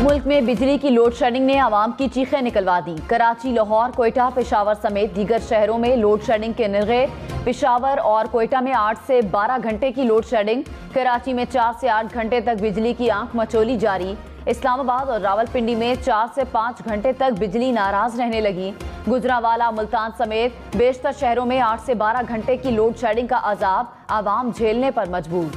मुल्क में बिजली की लोड शेडिंग ने आवाम की चीखें निकलवा दी। कराची, लाहौर, कोयटा, पेशावर समेत दीगर शहरों में लोड शेडिंग के निर्गे। पेशावर और कोयटा में 8 से 12 घंटे की लोड शेडिंग। कराची में 4 से 8 घंटे तक बिजली की आंख मचोली जारी। इस्लामाबाद और रावलपिंडी में 4 से 5 घंटे तक बिजली नाराज रहने लगी। गुजरांवाला, मुल्तान समेत बेशतर शहरों में 8 से 12 घंटे की लोड शेडिंग का अजाब आवाम झेलने पर मजबूर।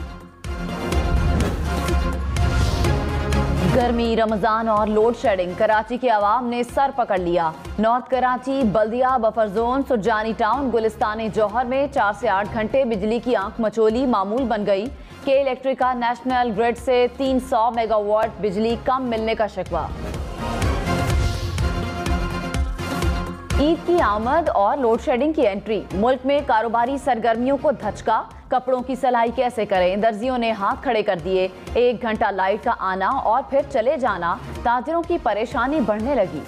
गर्मी, रमजान और लोड शेडिंग, कराची के अवाम ने सर पकड़ लिया। नॉर्थ कराची, बल्दिया, buffer zone, Surjani town, Gulistan जौहर में 4 से 8 घंटे बिजली की आंख मचोली मामूल बन गई। के इलेक्ट्रिक का नेशनल ग्रिड से 300 मेगावाट बिजली कम मिलने का शिकवा। ईद की आमद और लोड शेडिंग की एंट्री, मुल्क में कारोबारी सरगर्मियों को धचका। कपड़ों की सिलाई कैसे करें, दर्जियों ने हाथ खड़े कर दिए। 1 घंटा लाइट का आना और फिर चले जाना, ताजिरों की परेशानी बढ़ने लगी।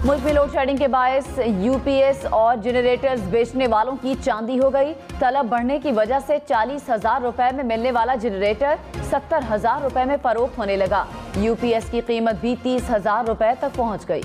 मुल्क में लोड शेडिंग के बायस यूपीएस और जनरेटर्स बेचने वालों की चांदी हो गई। तलब बढ़ने की वजह से 40,000 रुपए में मिलने वाला जनरेटर 70,000 रुपए में फरोख्त होने लगा। यूपीएस की कीमत भी 30,000 रुपए तक पहुंच गई।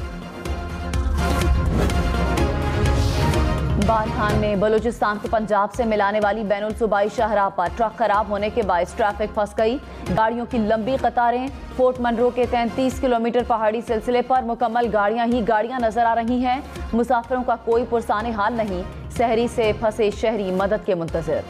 बारखान में बलूचिस्तान को पंजाब से मिलाने वाली बैनुल सूबाई शाहराह पर ट्रक खराब होने के बायस ट्रैफिक फंस गई। गाड़ियों की लंबी कतारें। फोर्ट मनरो के 33 किलोमीटर पहाड़ी सिलसिले पर मुकम्मल गाड़ियां ही गाड़ियां नजर आ रही हैं। मुसाफिरों का कोई पुरसाने हाल नहीं। सहरी से फंसे शहरी मदद के मुंतज़िर।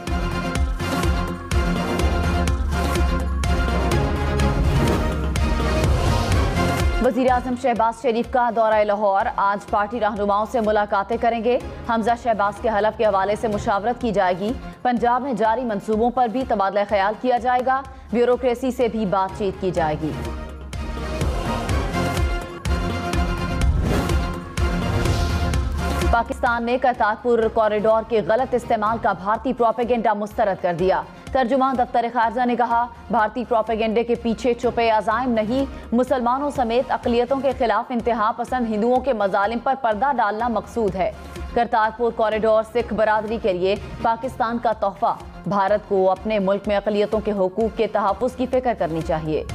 वज़ीर-ए-आज़म शहबाज शरीफ का दौरा लाहौर, आज पार्टी रहनुमाओं से मुलाकातें करेंगे। हमजा शहबाज के हलफ के हवाले से मुशावरत की जाएगी। पंजाब में जारी मंसूबों पर भी तबादला ख्याल किया जाएगा। ब्यूरोक्रेसी से भी बातचीत की जाएगी। पाकिस्तान ने करतारपुर कॉरिडोर के गलत इस्तेमाल का भारतीय प्रोपेगेंडा मुस्तरद कर दिया। तर्जुमान दफ्तर खारजा ने कहा, भारतीय प्रोपेगेंडे के पीछे छुपे अज़ाइम नहीं, मुसलमानों समेत अक़लियतों के खिलाफ इंतहा पसंद हिंदुओं के मजालिम पर पर्दा डालना मकसूद है। करतारपुर कॉरिडोर सिख बरादरी के लिए पाकिस्तान का तोहफा। भारत को अपने मुल्क में अक़लियतों के हुकूक के तहफ़्फ़ुज़ की फिक्र करनी चाहिए।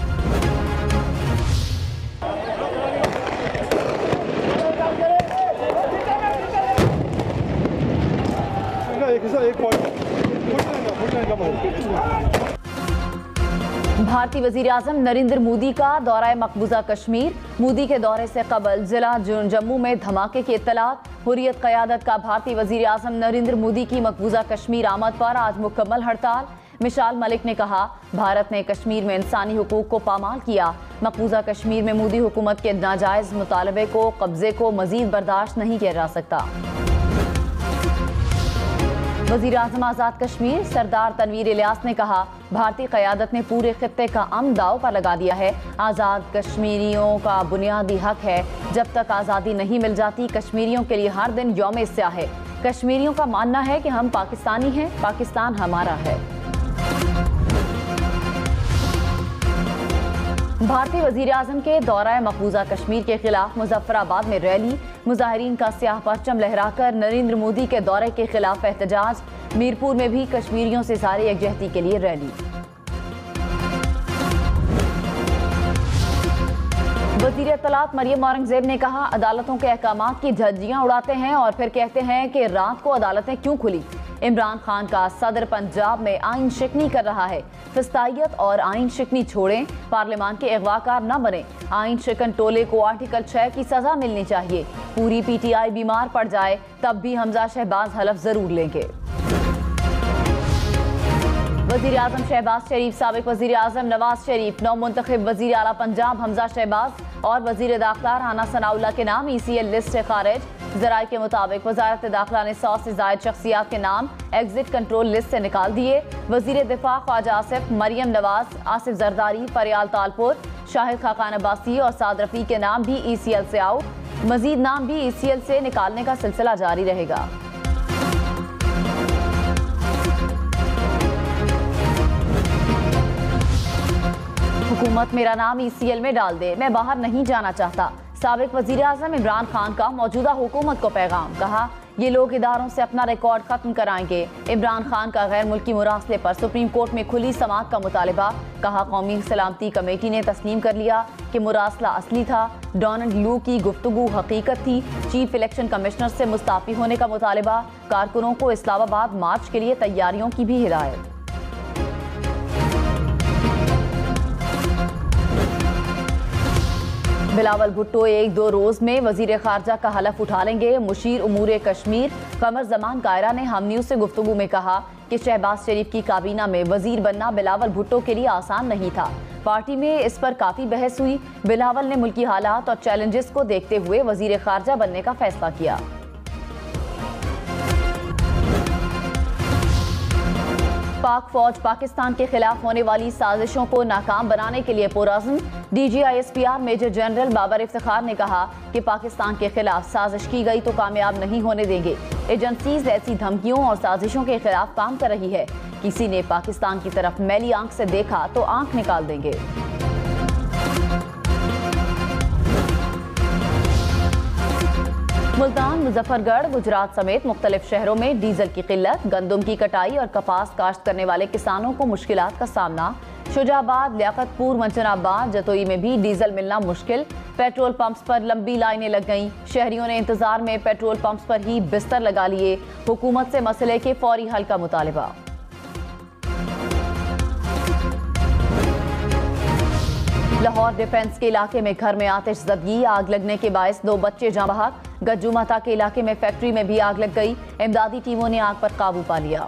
भारतीय वज़ीर-ए-आज़म नरेंद्र मोदी का दौरा मकबूजा कश्मीर। मोदी के दौरे से कबल जिला जम्मू में धमाके की इत्तलात। हुर्रियत क़यादत का भारतीय वज़ीर-ए-आज़म नरेंद्र मोदी की मकबूजा कश्मीर आमद पर आज मुकम्मल हड़ताल। मिशाल मलिक ने कहा, भारत ने कश्मीर में इंसानी हुकूक को पामाल किया। मकबूजा कश्मीर में मोदी हुकूमत के नाजायज़ मुतालबे को, कब्जे को मज़ीद बर्दाश्त नहीं किया जा सकता। वज़ीर-ए-आज़म आज़ाद कश्मीर सरदार तनवीर इलियास ने कहा, भारतीय क़यादत ने पूरे खित्ते का अमन दाव पर लगा दिया है। आज़ाद कश्मीरियों का बुनियादी हक है। जब तक आज़ादी नहीं मिल जाती, कश्मीरियों के लिए हर दिन यौम इस्या है। कश्मीरियों का मानना है कि हम पाकिस्तानी हैं, पाकिस्तान हमारा है। भारतीय वज़ीर-ए-आज़म के दौरा मकबूजा कश्मीर के खिलाफ मुजफ्फराबाद में रैली। मुजाहिरीन का स्याह परचम लहराकर नरेंद्र मोदी के दौरे के खिलाफ एहतजाज। मीरपुर में भी कश्मीरियों से सारी यकजहती के लिए रैली। वज़ीर इत्तलात मरियम औरंगज़ेब ने कहा, अदालतों के अहकामात की धज्जियां उड़ाते हैं और फिर कहते हैं कि रात को अदालतें क्यों खुली। इमरान खान का सदर पंजाब में आइन शिकनी कर रहा है। फिस्तायत और आइन शिकनी छोड़ें, पार्लियामान के अगवाकार न बने। आइन शिकन टोले को आर्टिकल 6 की सजा मिलनी चाहिए। पूरी पीटीआई बीमार पड़ जाए तब भी हमजा शहबाज हलफ जरूर लेंगे। वज़ीर-ए-आज़म शहबाज शरीफ, साबिक वज़ीर-ए-आज़म नवाज शरीफ, नौ मुंतखब वज़ीर आला पंजाब हमजा शहबाज और वज़ीर दाखिला राना सनाउल्लाह के नाम ECL लिस्ट से खारिज। ज़राए के मुताबिक वज़ारत दाखिला ने 100 से ज़ायद शख्सियात के नाम एग्जिट कंट्रोल लिस्ट से निकाल दिए। वज़ीर दिफा ख्वाजा आसिफ, मरियम नवाज, आसिफ जरदारी, फरियाल तालपुर, शाहिद खाकान अब्बासी और साद रफ़ी के नाम भी ECL से आउट। मजीद नाम भी ECL से निकालने का सिलसिला जारी रहेगा। हुकूमत मेरा नाम ECL में डाल दे, मैं बाहर नहीं जाना चाहता। साबिक वज़ीर-ए-आज़म इमरान खान का मौजूदा हुकूमत को पैगाम, कहा ये लोग इदारों से अपना रिकॉर्ड खत्म कराएंगे। इमरान खान का गैर मुल्की मुरासले पर सुप्रीम कोर्ट में खुली समाअत का मुतालबा। कहा, कौमी सलामती कमेटी ने तस्लीम कर लिया कि मुरासला असली था। डोनाल्ड लू की गुफ्तगू हकीकत थी। चीफ इलेक्शन कमिश्नर से मुस्ताफी होने का मुतालबा। कारकुनों को इस्लामाबाद मार्च के लिए तैयारियों की भी हिदायत। बिलावल भुट्टो 1-2 रोज में वजीर खारजा का हलफ उठा लेंगे। मुशीर उमूर कश्मीर कमर जमान कायरा ने हम न्यूज से गुफ्तगू में कहा कि शहबाज शरीफ की काबीना में वजीर बनना बिलावल भुट्टो के लिए आसान नहीं था। पार्टी में इस पर काफी बहस हुई। बिलावल ने मुल्की हालात और चैलेंजेस को देखते हुए वजीर खारजा बनने का फैसला किया। पाक फौज पाकिस्तान के खिलाफ होने वाली साजिशों को नाकाम बनाने के लिए पुरअज़्म। DGISPR major general Babar Iftikhar ने कहा कि पाकिस्तान के खिलाफ साजिश की गई तो कामयाब नहीं होने देंगे। एजेंसीज ऐसी धमकियों और साजिशों के खिलाफ काम कर रही है। किसी ने पाकिस्तान की तरफ मैली आंख से देखा तो आंख निकाल देंगे। मुल्तान, मुजफ्फरगढ़, गुजरात समेत मुख्तलिफ शहरों में डीजल की किल्लत। गंदम की कटाई और कपास काश्त करने वाले किसानों को मुश्किलात का सामना। शुजाबाद, लियाकतपुर, मंचनाबाद, जतोई में भी डीजल मिलना मुश्किल। पेट्रोल पंप्स पर लंबी लाइनें लग गईं। शहरियों ने इंतजार में पेट्रोल पंप्स पर ही बिस्तर लगा लिए। हुकूमत से मसले के फौरी हल का मुतालबा। लाहौर डिफेंस के इलाके में घर में आतिशज़दगी। आग लगने के बायस 2 बच्चे जाँ बहक। गज्जू माता के इलाके में फैक्ट्री में भी आग लग गई। इमदादी टीमों ने आग पर काबू पा लिया।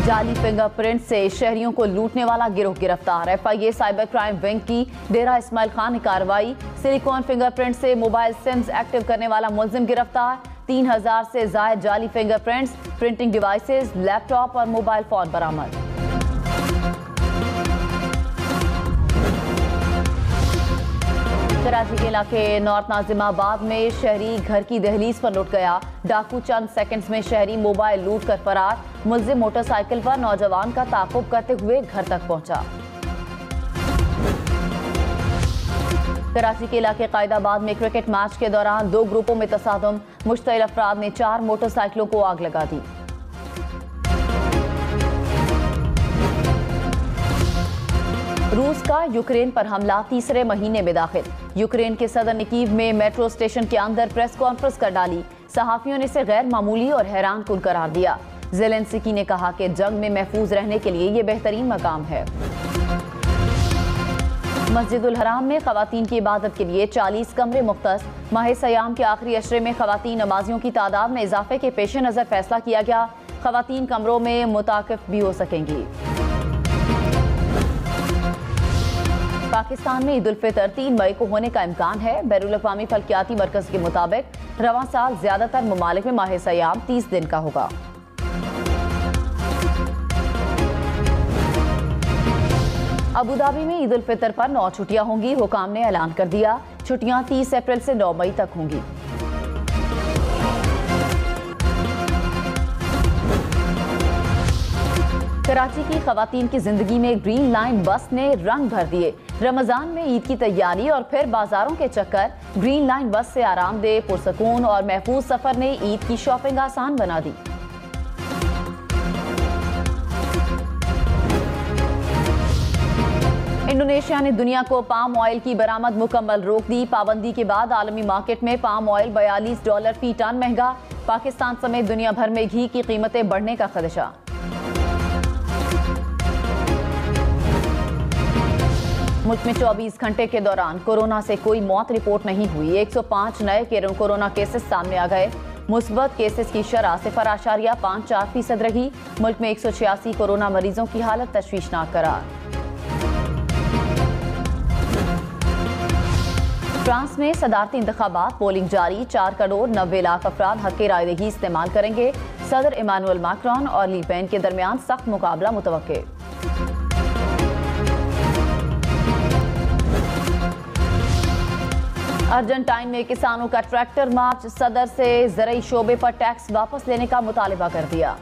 जाली फिंगरप्रिंट से शहरियों को लूटने वाला गिरोह गिरफ्तार। FIA साइबर क्राइम विंग की डेरा इस्माइल खान ने कार्रवाई। सिलिकॉन फिंगरप्रिंट से मोबाइल सिम्स एक्टिव करने वाला मुलजिम गिरफ्तार। 3000 से जायद जाली फिंगरप्रिंट्स, प्रिंटिंग डिवाइसेस, लैपटॉप और मोबाइल फोन बरामद। कराची के इलाके नॉर्थ नाजिमाबाद में शहरी घर की दहलीज पर लुट गया। डाकू चंद सेकंड्स में शहरी मोबाइल लूट कर फरार। मुलजिम मोटरसाइकिल पर नौजवान का ताक़ुब करते हुए घर तक पहुंचा। कराची के इलाके कायदाबाद में क्रिकेट मैच के दौरान 2 ग्रुपों में तसादुम। मुश्तइल अफराद ने 4 मोटरसाइकिलों को आग लगा दी। रूस का यूक्रेन पर हमला तीसरे महीने में दाखिल। यूक्रेन के सदर निकीव में मेट्रो स्टेशन के अंदर प्रेस कॉन्फ्रेंस कर डाली। सहाफियों ने इसे गैर मामूली और हैरान कुन करार दिया। ज़ेलेंस्की ने कहा कि जंग में महफूज रहने के लिए ये बेहतरीन मकाम है। मस्जिदुल हराम में खवातीन की इबादत के लिए 40 कमरे मुख्तस। माह सयाम के आखिरी अशरे में खवातीन नमाजियों की तादाद में इजाफे के पेश नज़र फैसला किया गया। खवातीन कमरों में मुताकिफ भी हो सकेंगी। पाकिस्तान में ईद उल फितर 3 मई को होने का इम्कान है। बैरुल अक़वामी फल्कियाती मरकज़ के मुताबिक रवां साल ज्यादातर ममालिक में माह सयाम 30 दिन का होगा। अबू धाबी में ईद उल फितर पर 9 छुट्टियां होंगी। हुकाम ने ऐलान कर दिया, छुट्टियां 30 अप्रैल से 9 मई तक होंगी। कराची की खवातीन की जिंदगी में ग्रीन लाइन बस ने रंग भर दिए। रमजान में ईद की तैयारी और फिर बाजारों के चक्कर। ग्रीन लाइन बस से आरामदेह, पुरसकून और महफूज सफर ने ईद की शॉपिंग आसान बना दी। इंडोनेशिया ने दुनिया को पाम ऑयल की बरामद मुकम्मल रोक दी। पाबंदी के बाद आलमी मार्केट में पाम ऑयल $42 फी टन महंगा। पाकिस्तान समेत दुनिया भर में घी की कीमतें बढ़ने का खदशा। मुल्क में 24 घंटे के दौरान कोरोना से कोई मौत रिपोर्ट नहीं हुई। 105 नए कोरोना केसेस सामने आ गए। मुस्बत केसेस की शरह 0.54% रही। मुल्क में 186 कोरोना मरीजों की हालत तशवीशनाक करार। फ्रांस में सदारती इंतखाबात, पोलिंग जारी। 4 करोड़ 90 लाख अफराद हक की रायदही इस्तेमाल करेंगे। सदर इमानुएल मैक्रोन और ली पेन के दरमियान सख्त मुकाबला मुतवक्के। अर्जेंटाइन में किसानों का ट्रैक्टर मार्च। सदर से ज़रई शोबे पर टैक्स वापस लेने का मुतालिबा कर दिया।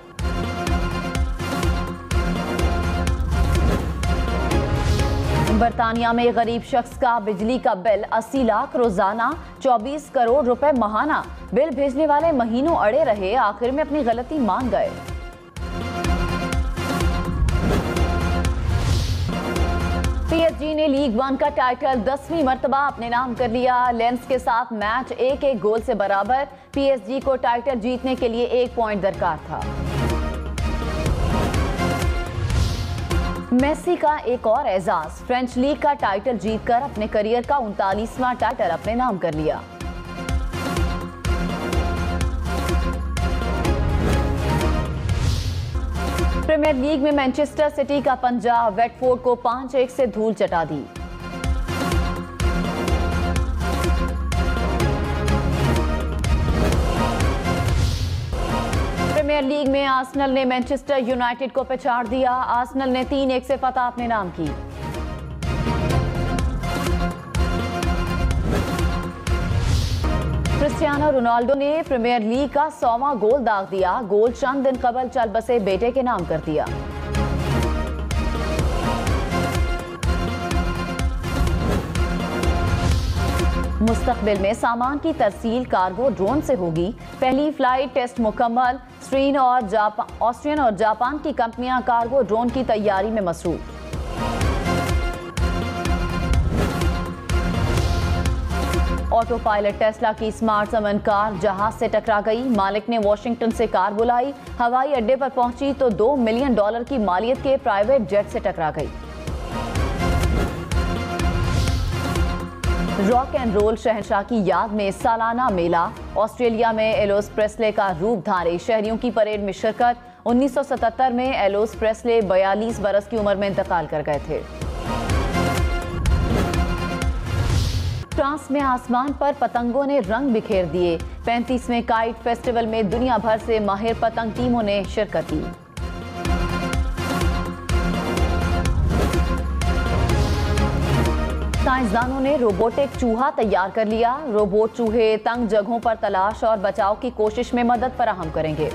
बरतानिया में गरीब शख्स का बिजली का बिल 80 लाख रोजाना, 24 करोड़ रुपए माहाना। बिल भेजने वाले महीनों अड़े रहे, आखिर में अपनी गलती मान गए। पीएसजी ने लीग वन का टाइटल 10वीं मर्तबा अपने नाम कर लिया। लेंस के साथ मैच 1-1 गोल से बराबर। पीएसजी को टाइटल जीतने के लिए 1 पॉइंट दरकार था। मेसी का एक और एजाज, फ्रेंच लीग का टाइटल जीतकर अपने करियर का 39वां टाइटल अपने नाम कर लिया। प्रीमियर लीग में मैनचेस्टर सिटी का पंजा वेटफोर्ड को 5-1 से धूल चटा दी। प्रीमियर लीग में आर्सेनल ने मैनचेस्टर यूनाइटेड को पछाड़ दिया। आर्सेनल ने 3-1 से फतह अपने नाम की। क्रिस्टियानो रोनाल्डो ने प्रीमियर लीग का 100वां गोल दाग दिया। गोल चंद दिन कबल चल बसे बेटे के नाम कर दिया। मुस्तकबिल में सामान की तरसील कार्गो ड्रोन से होगी। पहली फ्लाइट टेस्ट मुकम्मल। ऑस्ट्रियन और जापान की कंपनियां कार्गो ड्रोन की तैयारी में मसरूफ। ऑटो पायलट टेस्ला की स्मार्ट समन कार जहाज से टकरा गई। मालिक ने वॉशिंगटन से कार बुलाई। हवाई अड्डे पर पहुंची तो $2 मिलियन की मालियत के प्राइवेट जेट से टकरा गई। रॉक एंड रोल शहंशाह की याद में सालाना मेला। ऑस्ट्रेलिया में एलोस प्रेस्ले का रूप धारे शहरियों की परेड में शिरकत। 1977 में एलोस प्रेस्ले 42 बरस की उम्र में इंतकाल कर गए थे। फ्रांस में आसमान पर पतंगों ने रंग बिखेर दिए। 35वें काइट फेस्टिवल में दुनिया भर से माहिर पतंग टीमों ने शिरकत की। साइंसदानों ने रोबोटिक चूहा तैयार कर लिया। रोबोट चूहे तंग जगहों पर तलाश और बचाव की कोशिश में मदद फराहम करेंगे।